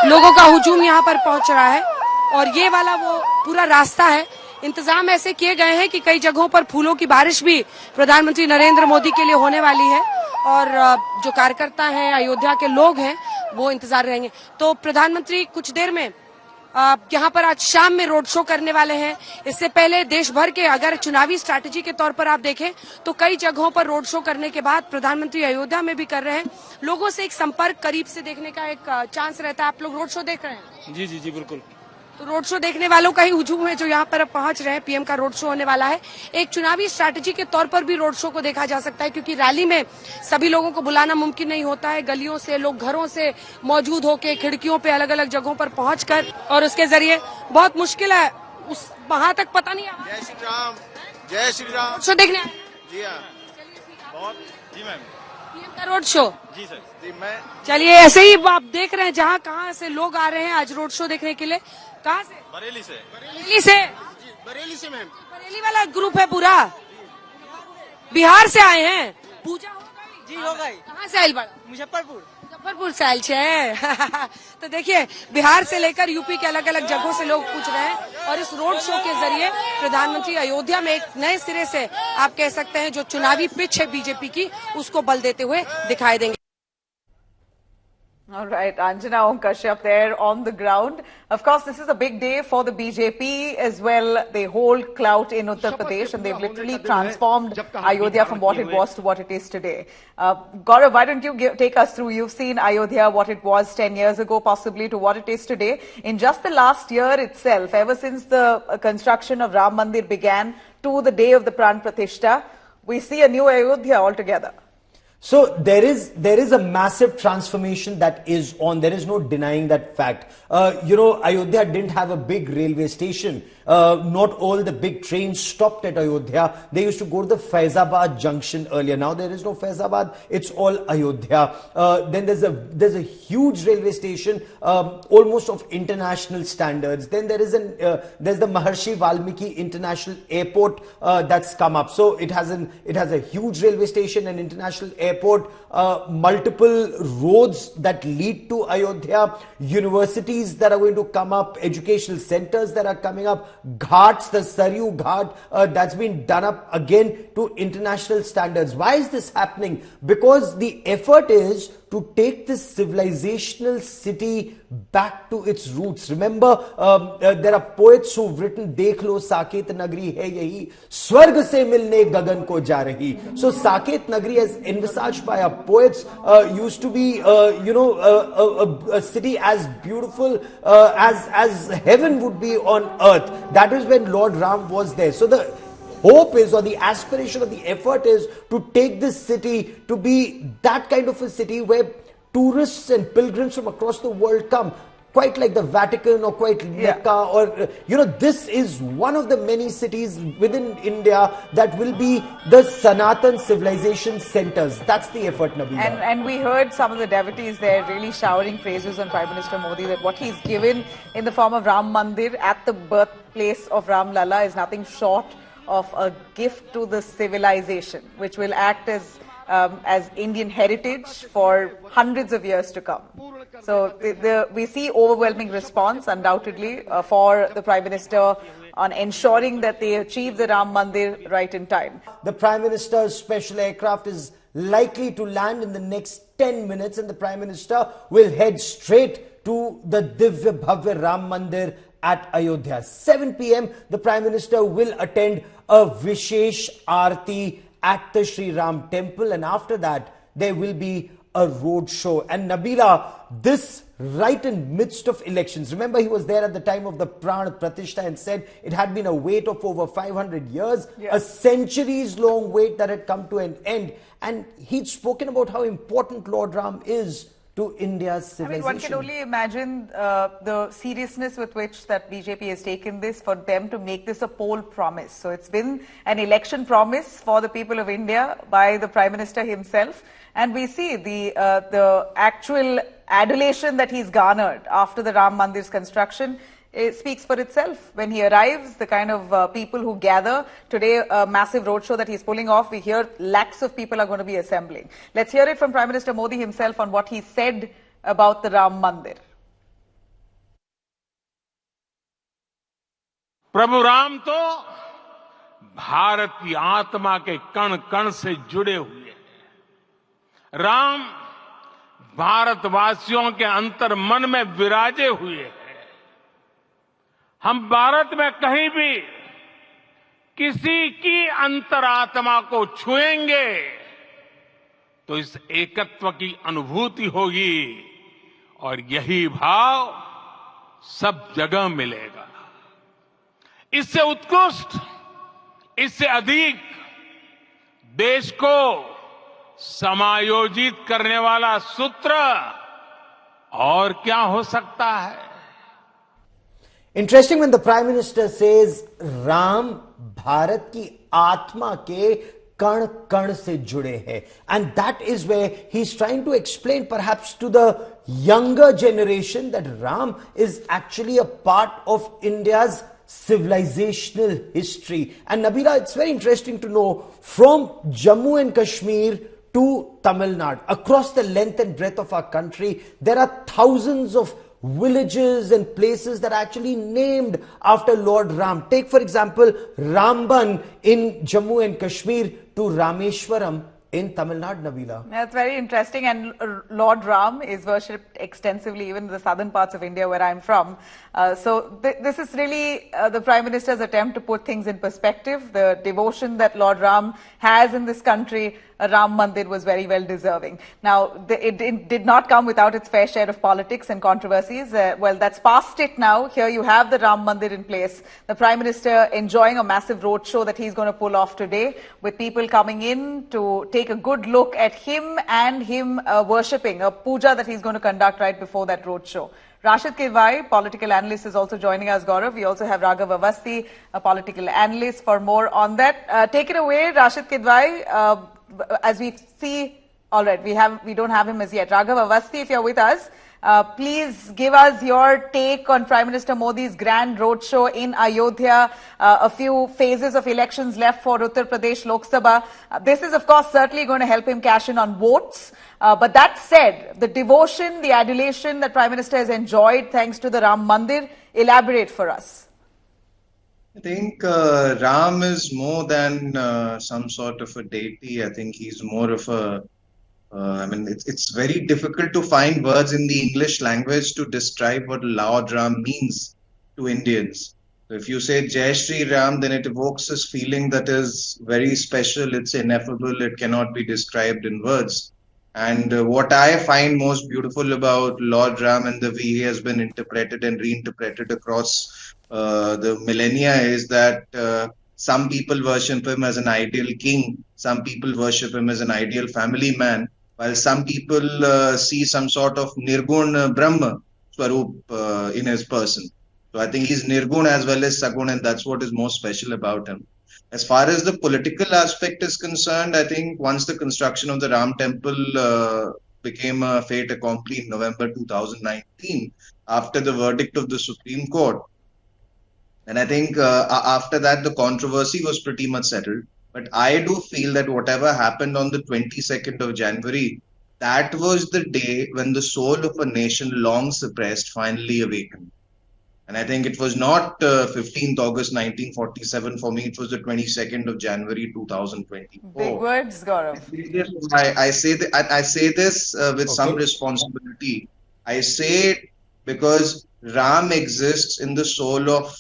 लोगों का हुजूम यहाँ पर पहुंच रहा है और ये वाला वो पूरा रास्ता है। इंतजाम ऐसे किए गए हैं कि कई जगहों पर फूलों की बारिश भी प्रधानमंत्री नरेंद्र मोदी के लिए होने वाली है और जो कार्यकर्ता हैं, अयोध्या के लोग हैं, वो इंतजार रहेंगे। तो प्रधानमंत्री कुछ देर में यहाँ पर आज शाम में रोड शो करने वाले हैं। इससे पहले देश भर के अगर चुनावी स्ट्रैटेजी के तौर पर आप देखें तो कई जगहों पर रोड शो करने के बाद प्रधानमंत्री अयोध्या में भी कर रहे हैं। लोगों से एक संपर्क करीब से देखने का एक चांस रहता है। आप लोग रोड शो देख रहे हैं? जी जी जी बिल्कुल। तो रोड शो देखने वालों का ही हुजूम है जो यहाँ पर अब पहुंच रहे हैं। पीएम का रोड शो होने वाला है। एक चुनावी स्ट्रैटेजी के तौर पर भी रोड शो को देखा जा सकता है क्योंकि रैली में सभी लोगों को बुलाना मुमकिन नहीं होता है। गलियों से लोग घरों से मौजूद होकर खिड़कियों पे अलग अलग जगहों पर पहुंचकर और उसके जरिए बहुत मुश्किल है उस वहां तक पता नहीं। जय श्री राम, जय श्री राम। रोड शो देखने जी हाँ, बहुत। जी मैम। पीएम का रोड शो। जी सर। जी मैं। चलिए ऐसे ही आप देख रहे हैं जहाँ कहाँ से लोग आ रहे हैं आज रोड शो देखने के लिए। कहाँ से? बरेली से। बरेली से? बरेली से मैम। बरेली वाला ग्रुप है पूरा। बिहार से आए हैं। पूजा हो गई? जी हो गई। कहाँ से आयल बड़ा? मुजफ्फरपुर। मुजफ्फरपुर से आयल छे। तो देखिए बिहार से लेकर यूपी के अलग अलग जगहों से लोग पूछ रहे हैं और इस रोड शो के जरिए प्रधानमंत्री अयोध्या में एक नए सिरे से आप कह सकते हैं जो चुनावी पिच है बीजेपी की उसको बल देते हुए दिखाई देंगे। All right, Anjana Om Kashyap there on the ground. Of course, this is a big day for the BJP as well. They hold clout in Uttar Pradesh and they've literally transformed Ayodhya from what it was to what it is today. Gaurav, why don't you take us through? You've seen Ayodhya, what it was 10 years ago, possibly to what it is today. In just the last year itself, ever since the construction of Ram Mandir began to the day of the Pran Pratishtha, we see a new Ayodhya altogether. So there is a massive transformation that is on. There is no denying that fact. Ayodhya didn't have a big railway station. Not all the big trains stopped at Ayodhya. They used to go to the Faizabad junction earlier. Now there is no Faizabad. It's all Ayodhya. Then there's a huge railway station, almost of international standards. Then there's the Maharshi Valmiki International Airport that's come up. So it has a huge railway station, an international airport, multiple roads that lead to Ayodhya, universities that are going to come up, educational centers that are coming up, ghats, the Saryu Ghat that's been done up again to international standards. Why is this happening? Because the effort is to take this civilizational city back to its roots. Remember, there are poets who've written, "Dekh lo Saket Nagri hai yahi, swarg se milne gagan ko ja rahi." So Saket Nagri, as envisaged by our poets, used to be, a city as beautiful as heaven would be on earth. That is when Lord Ram was there. So the hope is, or the aspiration of the effort is, to take this city to be that kind of a city where tourists and pilgrims from across the world come, quite like the Vatican or quite Mecca, or this is one of the many cities within India that will be the Sanatan civilization centers. That's the effort, Nabila. And we heard some of the devotees there really showering praises on Prime Minister Modi, that what he's given in the form of Ram Mandir at the birthplace of Ram Lalla is nothing short of a gift to the civilization, which will act as Indian heritage for hundreds of years to come. So we see overwhelming response, undoubtedly, for the Prime Minister on ensuring that they achieve the Ram Mandir right in time. The Prime Minister's special aircraft is likely to land in the next 10 minutes and the Prime Minister will head straight to the Divya Bhavya Ram Mandir at Ayodhya. 7 p.m. the Prime Minister will attend a Vishesh Aarti at the Sri Ram temple, and after that there will be a road show. And Nabila, this right in midst of elections. Remember, he was there at the time of the Pran Pratishtha and said it had been a wait of over 500 years, a centuries long wait that had come to an end. And he'd spoken about how important Lord Ram is to India's civilization. I mean, one can only imagine the seriousness with which that BJP has taken this, for them to make this a poll promise. So it's been an election promise for the people of India by the Prime Minister himself. And we see the actual adulation that he's garnered after the Ram Mandir's construction. It speaks for itself. When he arrives, the kind of people who gather today, a massive roadshow that he's pulling off, we hear lakhs of people are going to be assembling. Let's hear it from Prime Minister Modi himself on what he said about the Ram Mandir. प्रभु राम तो भारत की आत्मा के कण कण से जुड़े हुए हैं। राम भारतवासियों के अंतर मन में विराजे हुए हैं। हम भारत में कहीं भी किसी की अंतरात्मा को छुएंगे तो इस एकत्व की अनुभूति होगी और यही भाव सब जगह मिलेगा। इससे उत्कृष्ट, इससे अधिक देश को समायोजित करने वाला सूत्र और क्या हो सकता है? Interesting when the Prime Minister says Ram Bharat की आत्मा के कण कण से जुड़े हैं, and that is where he's trying to explain perhaps to the younger generation that Ram is actually a part of India's civilizational history. And Nabila, it's very interesting to know from Jammu and Kashmir to Tamil Nadu, across the length and breadth of our country, there are thousands of villages and places that are actually named after Lord Ram. Take for example Ramban in Jammu and Kashmir to Rameshwaram in Tamil Nadu, Nabila. That's very interesting, and Lord Ram is worshipped extensively even in the southern parts of India where I'm from. So this is really the Prime Minister's attempt to put things in perspective. The devotion that Lord Ram has in this country, Ram Mandir was very well deserving. Now, it did not come without its fair share of politics and controversies. Well, that's past it now. Here you have the Ram Mandir in place. The Prime Minister enjoying a massive roadshow that he's going to pull off today, with people coming in to take a good look at him and him worshipping, a puja that he's going to conduct right before that roadshow. Rashid Kidwai, political analyst, is also joining us, Gaurav. We also have Raghav Avasthi, a political analyst, for more on that. Take it away, Rashid Kidwai. As we see, all right, we don't have him as yet. Raghav Avasthi, if you're with us, please give us your take on Prime Minister Modi's grand roadshow in Ayodhya. A few phases of elections left for Uttar Pradesh Lok Sabha. This is, of course, certainly going to help him cash in on votes. But that said, the devotion, the adulation that Prime Minister has enjoyed thanks to the Ram Mandir, elaborate for us. I think Ram is more than some sort of a deity. I think he's more of a it's very difficult to find words in the English language to describe what Lord Ram means to Indians. So if you say Jai Shri Ram, then it evokes this feeling that is very special, it's ineffable, it cannot be described in words. And what I find most beautiful about Lord Ram and the way he has been interpreted and reinterpreted across the millennia is that some people worship him as an ideal king, some people worship him as an ideal family man, while some people see some sort of Nirgun Brahma Swaroop in his person. So I think he's Nirgun as well as Sagun, and that's what is most special about him. As far as the political aspect is concerned, I think once the construction of the Ram Temple became a fait accompli in November 2019, after the verdict of the Supreme Court, and I think after that the controversy was pretty much settled. But I do feel that whatever happened on the 22nd of January, that was the day when the soul of a nation long suppressed finally awakened. And I think it was not 15th August 1947 for me, it was the 22nd of January 2024. Big words, Gaurav. I say this with some responsibility. I say it because Ram exists in the soul of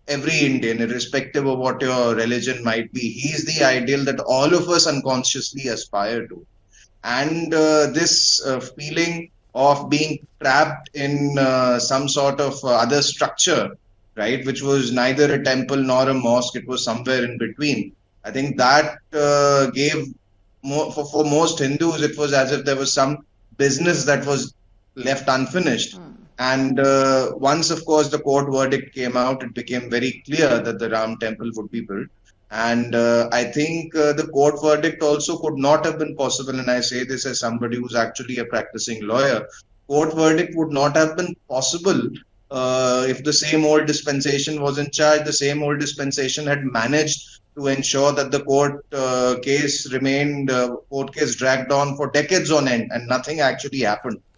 every Indian, irrespective of what your religion might be. He is the ideal that all of us unconsciously aspire to. And this feeling of being trapped in some sort of other structure, right, which was neither a temple nor a mosque, it was somewhere in between. I think that gave, for most Hindus, it was as if there was some business that was left unfinished. And once, of course, the court verdict came out, it became very clear that the Ram Temple would be built. And I think the court verdict also could not have been possible, and I say this as somebody who's actually a practicing lawyer. Court verdict would not have been possible if the same old dispensation was in charge, the same old dispensation had managed to ensure that the court case dragged on for decades on end, and nothing actually happened.